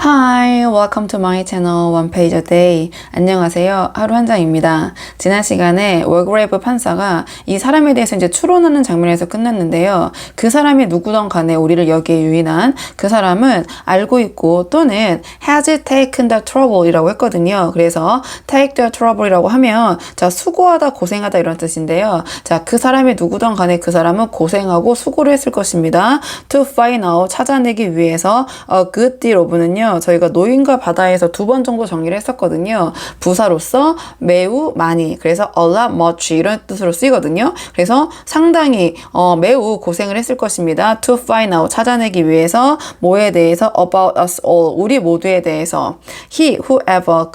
Hi, welcome to my channel One Page a Day. 안녕하세요. 하루 한 장입니다. 지난 시간에 월그레이브 판사가 이 사람에 대해서 이제 추론하는 장면에서 끝났는데요. 그 사람이 누구든 간에 우리를 여기에 유인한 그 사람은 알고 있고 또는 has taken the trouble 이라고 했거든요. 그래서 take the trouble 이라고 하면 자, 수고하다, 고생하다 이런 뜻인데요. 자, 그 사람이 누구든 간에 그 사람은 고생하고 수고를 했을 것입니다. to find out, 찾아내기 위해서 a good deal of는요. 저희가 노인과 바다에서 2번 정도 정리를 했었거든요. 부사로서 매우 많이, 그래서 a lot much 이런 뜻으로 쓰이거든요. 그래서 상당히 매우 고생을 했을 것입니다. to find out, 찾아내기 위해서 뭐에 대해서 about us all, 우리 모두에 대해서 he, whoever,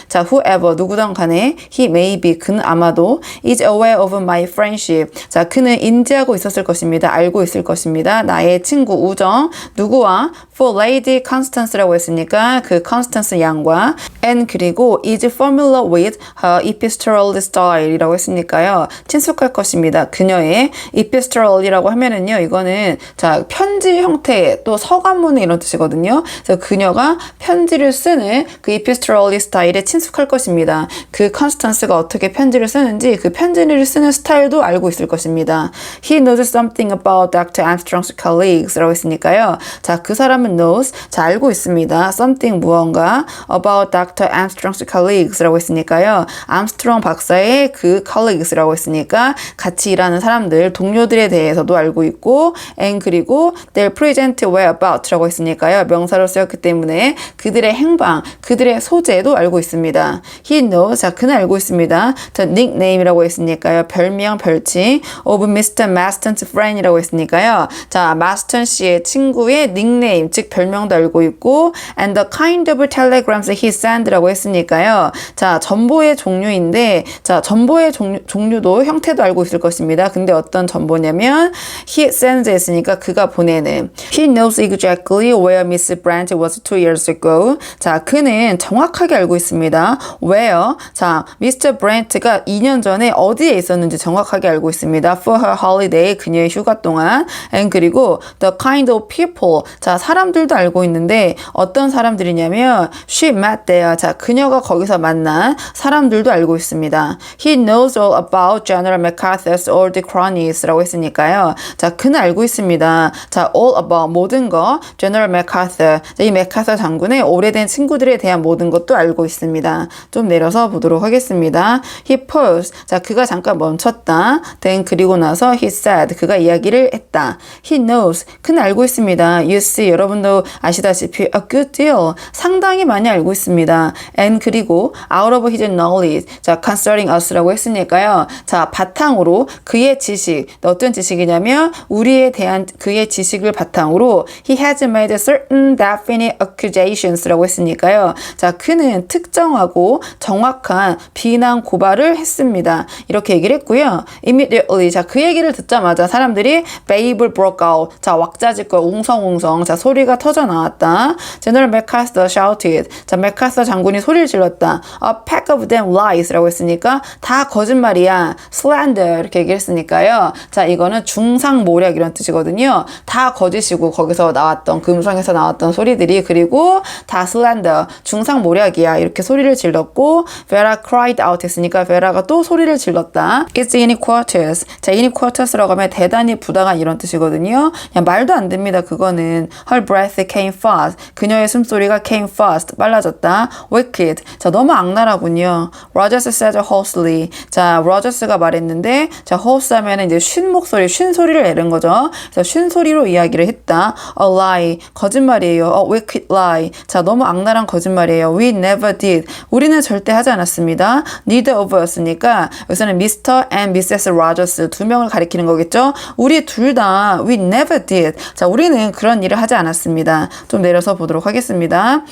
자 whoever 누구든 간에 he may be, 그는 아마도 is aware of my friendship, 자 그는 인지하고 있었을 것입니다. 알고 있을 것입니다. 나의 친구 우정, 누구와 for Lady Constance라고 했으니까 그 Constance 양과 and 그리고 is familiar with her epistoral style이라고 했으니까요. 친숙할 것입니다. 그녀의 epistol이라고 하면은요. 이거는 자 편지 형태 또 서간문의 이런 뜻이거든요. 그래서 그녀가 편지를 쓰는 그 epistoral 스타일에 친숙할 것입니다. 그 Constance가 어떻게 편지를 쓰는지 그 편지를 쓰는 스타일도 알고 있을 것입니다. He knows something about Dr. Armstrong's colleagues라고 했으니까요. 자, 그 사람은 knows, 자 알고 있습니다. something 무언가 about Dr. Armstrong's colleagues라고 했으니까요. 암스트롱 박사의 그 colleagues라고 했으니까 같이 일하는 사람들, 동료들에 대해서도 알고 있고 and 그리고 their present whereabout라고 했으니까요. 명사로 쓰였기 때문에 그들의 행방, 그들의 소재도 알고 있습니다. He knows, 자 그는 알고 있습니다. the nickname이라고 했으니까요. 별명, 별칭 of Mr. Maston's friend이라고 했으니까요. 자 마스턴 씨의 친구의 닉네임, 즉 별명도 알고 있고 and the kind of telegrams he send라고 했으니까요. 자, 전보의 종류인데 자, 전보의 종류도 형태도 알고 있을 것입니다. 근데 어떤 전보냐면 he sends 했으니까 그가 보내는 he knows exactly where Miss Brent was 2 years ago. 자, 그는 정확하게 알고 있습니다. where, 자, Mr. Brent가 2년 전에 어디에 있었는지 정확하게 알고 있습니다. for her holiday, 그녀의 휴가 동안 and 그리고 the kind of people, 자, 사람들도 알고 있는데 어떤 사람들이냐면 she met there, 자 그녀가 거기서 만난 사람들도 알고 있습니다. He knows all about General MacArthur's old cronies라고 했으니까요. 자 그는 알고 있습니다. 자 all about, 모든 거, General MacArthur, 자, 이 맥아서 장군의 오래된 친구들에 대한 모든 것도 알고 있습니다. 좀 내려서 보도록 하겠습니다. He paused, 자 그가 잠깐 멈췄다. Then 그리고 나서 he said, 그가 이야기를 했다. He knows, 그는 알고 있습니다. You see, 여러분도 아시다시피 a good deal, 상당히 많이 알고 있습니다. And 그리고 out of his knowledge, 자 concerning us라고 했으니까요. 자 바탕으로 그의 지식, 어떤 지식이냐면 우리에 대한 그의 지식을 바탕으로 he has made certain definite accusations라고 했으니까요. 자 그는 특정하고 정확한 비난 고발을 했습니다. 이렇게 얘기를 했고요. Immediately, 자 그 얘기를 듣자마자 사람들이 babel broke out, 자 왁자지껄 웅성웅성, 자 소리가 터져 나왔다. General MacArthur shouted, 자 맥카서 장군이 소리를 질렀다. A pack of them lies라고 했으니까 다 거짓말이야. slander 이렇게 얘기했으니까요. 자 이거는 중상모략 이런 뜻이거든요. 다 거짓이고 거기서 나왔던 그 음성에서 나왔던 소리들이 그리고 다 slander, 중상모략이야 이렇게 소리를 질렀고 Vera cried out 했으니까 베라가 또 소리를 질렀다. It's inequitous, 자 inequitous라고 하면 대단히 부당한 이런 뜻이거든요. 그냥 말도 안 됩니다. 그거는 her breath came fast, 그녀의 숨소리가 came fast, 빨라졌다. wicked, 자 너무 악랄하군요. Rogers said hoarsely, 자 로저스가 말했는데 자 hoarse 하면은 이제 쉰 목소리, 쉰 소리를 내는 거죠. 그래서 쉰 소리로 이야기를 했다. A lie, 거짓말이에요. A wicked lie, 자 너무 악랄한 거짓말이에요. We never did, 우리는 절대 하지 않았습니다. Neither of us니까 여기서는 Mr. and Mrs. Rogers 두 명을 가리키는 거겠죠. 우리 둘 다 we never did, 자 우리는 그런 일을 하지 않았습니다. 좀 내려서 보도록 하겠습니다.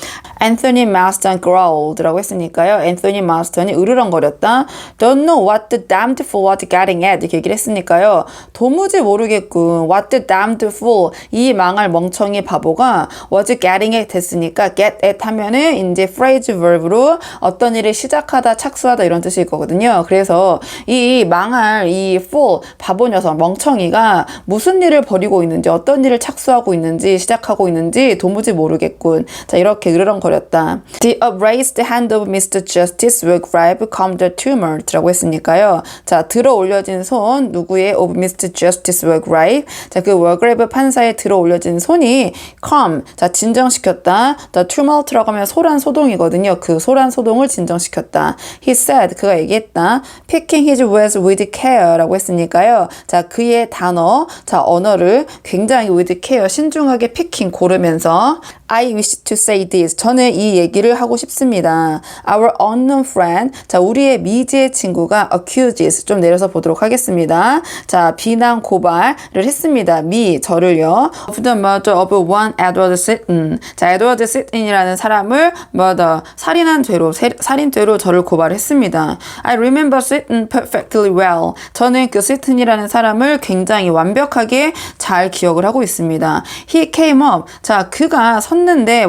Anthony Marston growled라고 했으니까요. Anthony Marston이 으르렁거렸다. Don't know what the damned fool was getting at 이렇게 얘기를 했으니까요. 도무지 모르겠군. What the damned fool 이 망할 멍청이 바보가 was getting at 됐으니까 get at 하면은 이제 phrase verb로 어떤 일을 시작하다 착수하다 이런 뜻일 거거든요. 그래서 이 망할 이 fool 바보 녀석 멍청이가 무슨 일을 벌이고 있는지 어떤 일을 착수하고 있는지 시작하고 있는지 도무지 모르겠군. 자 이렇게 으르렁거렸다. The upraised hand of Mr. Justice will grab calm the tumult라고 했으니까요. 자 들어 올려진 손 누구의 of Mr. Justice will grab 자 그 will grab 판사에 들어 올려진 손이 calm 자 진정시켰다. The tumult라고 하면 소란 소동이거든요. 그 소란 소동을 진정시켰다. He said 그가 얘기했다. Picking his words with care라고 했으니까요. 자 그의 단어 자 언어를 굉장히 with care 신중하게 picking 고르면서 I wish to say this. 저는 이 얘기를 하고 싶습니다. Our unknown friend. 자, 우리의 미지의 친구가 accuses. 좀 내려서 보도록 하겠습니다. 자, 비난 고발을 했습니다. 저를요. Of the murder of one Edward Sitton. 자, 에드워드 시튼이라는 사람을 murder, 살인한 죄로, 살인죄로 저를 고발했습니다. I remember Sitton perfectly well. 저는 그 시튼이라는 사람을 굉장히 완벽하게 잘 기억을 하고 있습니다. He came up. 자, 그가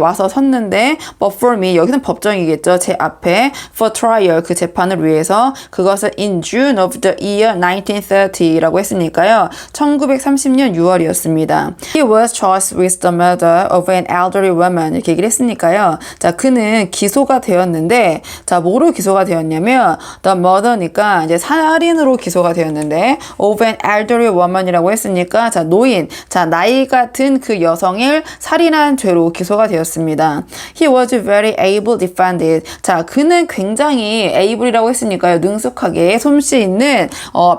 와서 섰는데 but for me 여기는 법정이겠죠. 제 앞에 for trial 그 재판을 위해서 그것은 in June of the year 1930라고 했으니까요. 1930년 6월이었습니다. He was charged with the murder of an elderly woman 이렇게 얘기를 했으니까요. 자 그는 기소가 되었는데 자 뭐로 기소가 되었냐면 the murder니까 이제 살인으로 기소가 되었는데 of an elderly woman이라고 했으니까 자 노인 자 나이가 든 그 여성을 살인한 죄로 기소가 되었습니다. He was very able defended. 자, 그는 굉장히 able이라고 했으니까요. 능숙하게 솜씨 있는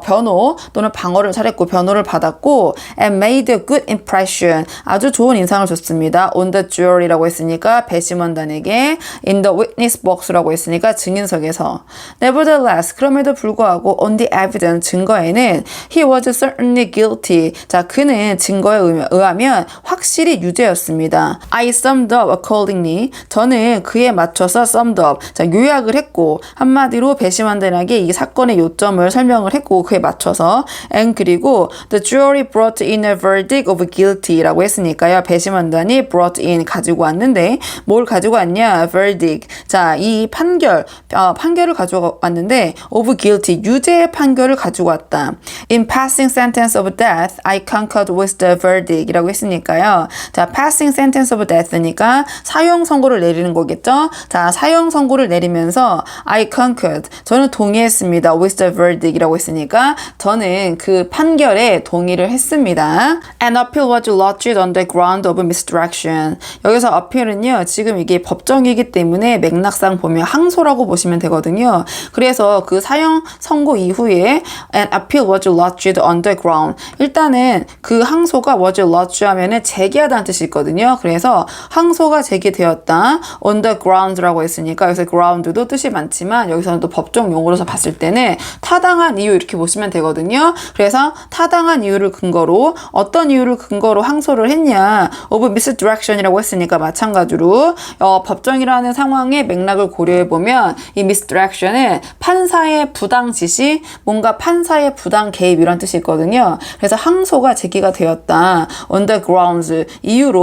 변호 또는 방어를 잘했고 변호를 받았고 and made a good impression. 아주 좋은 인상을 줬습니다. On the jury라고 했으니까 배심원단에게 in the witness box라고 했으니까 증인석에서 nevertheless 그럼에도 불구하고 on the evidence 증거에는 he was certainly guilty. 자, 그는 증거에 의하면 확실히 유죄였습니다. I summed up accordingly. 저는 그에 맞춰서 summed up. 자, 요약을 했고 한마디로 배심원단에게 이 사건의 요점을 설명을 했고 그에 맞춰서 and 그리고 the jury brought in a verdict of guilty라고 했으니까요. 배심원단이 brought in 가지고 왔는데 뭘 가지고 왔냐? verdict. 자, 이 판결을 가지고 왔는데 of guilty 유죄의 판결을 가지고 왔다. In passing sentence of death, I concurred with the verdict이라고 했으니까요. 자, passing sentence of death니까 사형 선고를 내리는 거겠죠? 자, 사형 선고를 내리면서 I concurred. 저는 동의했습니다. with the verdict이라고 했으니까 저는 그 판결에 동의를 했습니다. An appeal was lodged on the ground of misdirection. 여기서 appeal은요. 지금 이게 법정이기 때문에 맥락상 보면 항소라고 보시면 되거든요. 그래서 그 사형 선고 이후에 an appeal was lodged on the ground. 일단은 그 항소가 was lodged 하면은 제기하다는 뜻이 있거든요. 그래서 항소가 제기되었다. on the ground라고 했으니까 여기서 ground도 뜻이 많지만 여기서는 또 법정 용어로서 봤을 때는 타당한 이유 이렇게 보시면 되거든요. 그래서 타당한 이유를 근거로 어떤 이유를 근거로 항소를 했냐 of misdirection이라고 했으니까 마찬가지로 법정이라는 상황의 맥락을 고려해보면 이 misdirection은 판사의 부당 지시 뭔가 판사의 부당 개입 이런 뜻이 있거든요. 그래서 항소가 제기가 되었다. on the grounds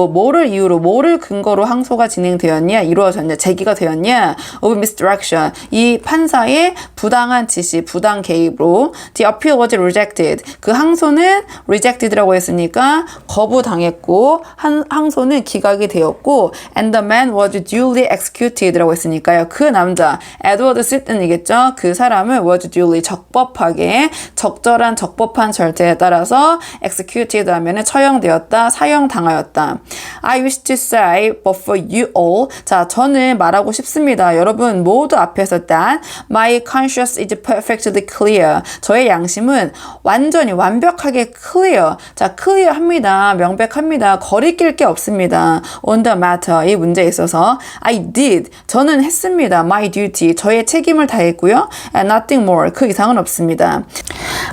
뭐를 근거로 항소가 진행되었냐 이루어졌냐 제기가 되었냐 of misdirection 이 판사의 부당한 지시 부당 개입으로 the appeal was rejected 그 항소는 rejected라고 했으니까 거부당했고 항소는 기각이 되었고 and the man was duly executed라고 했으니까요. 그 남자 에드워드 시튼이겠죠. 그 사람은 was duly 적법하게 적절한 적법한 절차에 따라서 executed 하면은 처형되었다 사형당하였다. I wish to say but for you all 자 저는 말하고 싶습니다. 여러분 모두 앞에서 that my conscience is perfectly clear 저의 양심은 완전히 완벽하게 clear 자 clear합니다. 명백합니다. 거리낄 게 없습니다. on the matter 이 문제에 있어서 I did 저는 했습니다. my duty 저의 책임을 다했고요. and nothing more 그 이상은 없습니다.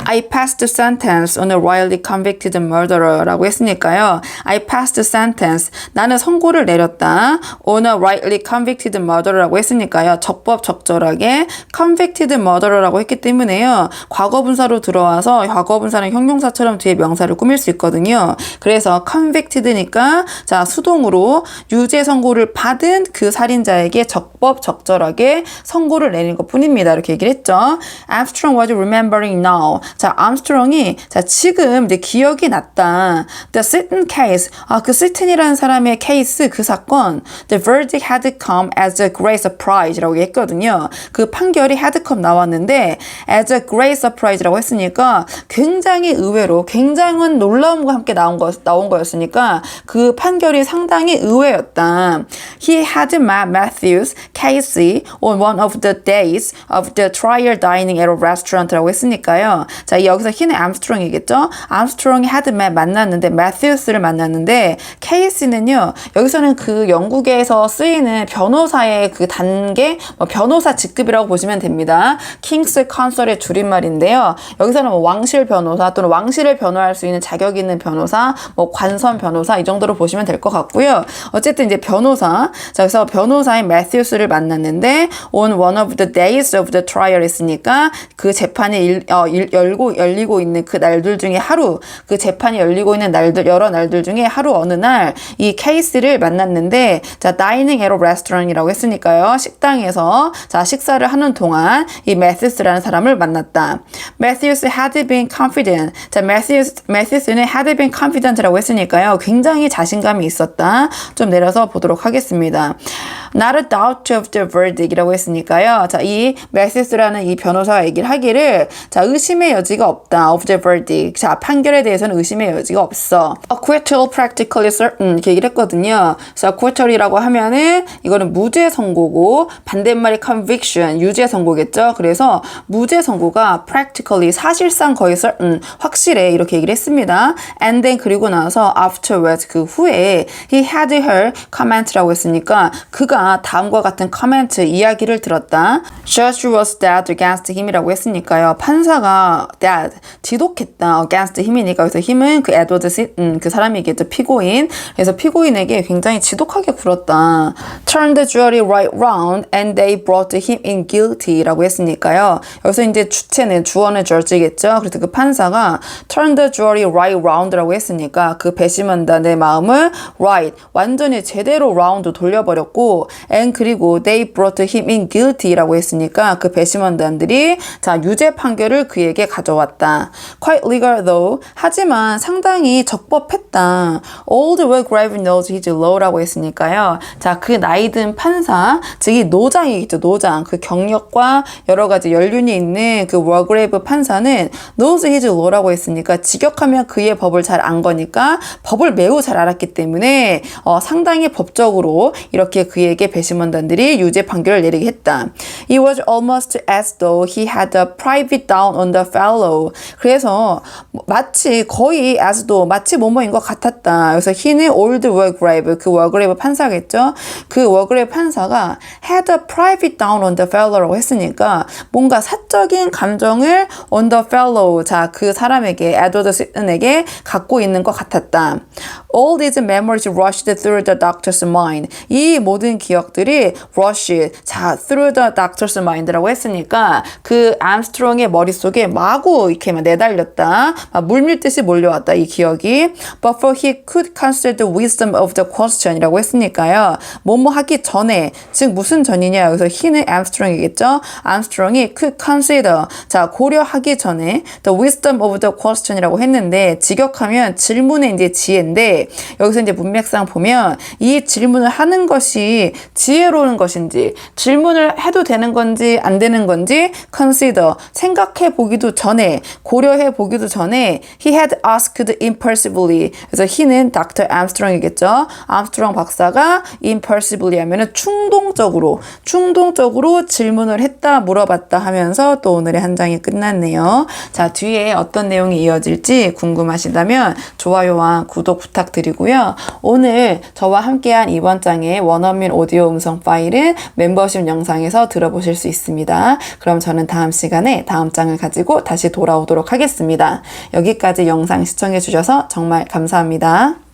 I passed sentence on a royally convicted murderer 라고 했으니까요. I passed sentence 나는 선고를 내렸다. on a rightly convicted murder라고 했으니까요. 적법적절하게 convicted murder라고 했기 때문에요. 과거분사로 들어와서 과거분사는 형용사처럼 뒤에 명사를 꾸밀 수 있거든요. 그래서 convicted니까 자 수동으로 유죄 선고를 받은 그 살인자에게 적법적절하게 선고를 내린 것 뿐입니다. 이렇게 얘기를 했죠. Armstrong was remembering now. 자, 암스트롱이 자 지금 이제 기억이 났다. The Sitton case. 그 시튼이라는 사람의 케이스 그 사건. The verdict had come as a great surprise라고 했거든요. 그 판결이 had come 나왔는데 as a great surprise라고 했으니까 굉장히 의외로 굉장한 놀라움과 함께 나온 거였으니까 그 판결이 상당히 의외였다. He had met Matthews, Casey on one of the days of the trial dining at a restaurant라고 했으니까요. 자, 여기서 he는 암스트롱이겠죠? 암스트롱이 had met 만났는데 매튜스를 만났는데 케이스는요. 여기서는 그 영국에서 쓰이는 변호사의 그 단계, 변호사 직급이라고 보시면 됩니다. 킹스 컨설의 줄임말인데요. 여기서는 왕실 변호사 또는 왕실을 변호할 수 있는 자격 있는 변호사, 관선 변호사 이 정도로 보시면 될 것 같고요. 어쨌든 이제 변호사. 자, 그래서 변호사인 매튜스를 만났는데 on one of the days of the trial 했으니까 그 재판이 열리고 있는 그 날들 중에 하루, 그 재판이 열리고 있는 날들 여러 날들 중에 하루 어느 날 이 케이스를 만났는데 자 dining at a restaurant이라고 했으니까요. 식당에서 자 식사를 하는 동안 이 매튜스라는 사람을 만났다. Matthews had been confident. 자 매튜스는 had been confident라고 했으니까요. 굉장히 자신감이 있었다. 좀 내려서 보도록 하겠습니다. Not a doubt of the verdict이라고 했으니까요. 자 이 매튜스라는 이 변호사가 얘기를 하기를 자 의심의 여지가 없다. Of the verdict. 자 판결에 대해서는 의심의 여지가 없어. Acquittal practically certain 이렇게 얘기를 했거든요. 그래서 acquittal이라고 하면은 이거는 무죄 선고고 반대말이 conviction 유죄 선고겠죠. 그래서 무죄 선고가 practically 사실상 거의 certain 확실해 이렇게 얘기를 했습니다. And then 그리고 나서 afterwards 그 후에 he had her comment라고 했으니까 그가 다음과 같은 comment 이야기를 들었다. Judge was dead against him이라고 했으니까요. 판사가 dead 지독했다 against him이니까 그래서 힘은 그 에드워드 시튼 그 사람이겠죠. 피고인. 그래서 피고인에게 굉장히 지독하게 굴었다. Turn the jury right round and they brought him in guilty라고 했으니까요. 여기서 이제 주어는 judge겠죠. 그래서 그 판사가 turn the jury right round라고 했으니까 그 배심원단의 마음을 right 완전히 제대로 round 돌려버렸고 and 그리고 they brought him in guilty라고 했으니까 그 배심원단들이 자 유죄 판결을 그에게 가져왔다. Quite legal though. 하지만 상당히 적법했다. Old Wilgrave knows his law라고 했으니까요. 자, 그 나이든 판사, 즉 이 노장이겠죠. 노장. 그 경력과 여러 가지 연륜이 있는 그 월그레이브 판사는 knows his law라고 했으니까 직역하면 그의 법을 잘 안 거니까 법을 매우 잘 알았기 때문에 상당히 법적으로 이렇게 그에게 배심원단들이 유죄 판결을 내리게 했다. It was almost as though he had a private down on the fellow. 그래서 마치 거의 as though 마치 뭐뭐인 것 같았다. 그래서 he는 old Wilgrave 그 월그레이브 판사겠죠. 그 월그레이브 판사가 had a private down on the fellow라고 했으니까 뭔가 사적인 감정을 on the fellow 자 그 사람에게 에드워드 시튼에게 갖고 있는 것 같았다. All these memories rushed through the doctor's mind. 이 모든 기억들이 rushed 자 through the doctor's mind라고 했으니까 그 암스트롱의 머릿속에 마구 이렇게 막 내달렸다. 막 물밀듯이 몰려왔다 이 기억이. But for he could consider the wisdom of the question이라고 했으니까요. 뭐뭐 하기 전에 즉 무슨 전이냐 여기서 he는 암스트롱이겠죠. 암스트롱이 could consider 자 고려하기 전에 the wisdom of the question이라고 했는데 직역하면 질문의 이제 지혜인데 여기서 이제 문맥상 보면 이 질문을 하는 것이 지혜로운 것인지 질문을 해도 되는 건지 안 되는 건지 consider 생각해 보기도 전에 고려해 보기도 전에 he had asked impulsively 그래서 he는 Dr. Armstrong이겠죠. 암스트롱 박사가 impulsively 하면은 충동적으로 질문을 했다 물어봤다 하면서 또 오늘의 한 장이 끝났네요. 자 뒤에 어떤 내용이 이어질지 궁금하시다면 좋아요와 구독 부탁드리고요. 오늘 저와 함께한 이번 장의 원어민 오디오 음성 파일은 멤버십 영상에서 들어보실 수 있습니다. 그럼 저는 다음 시간에 다음 장을 가지고 다시 돌아오도록 하겠습니다. 여기까지 영상 시청해 주셔서 정말 감사합니다.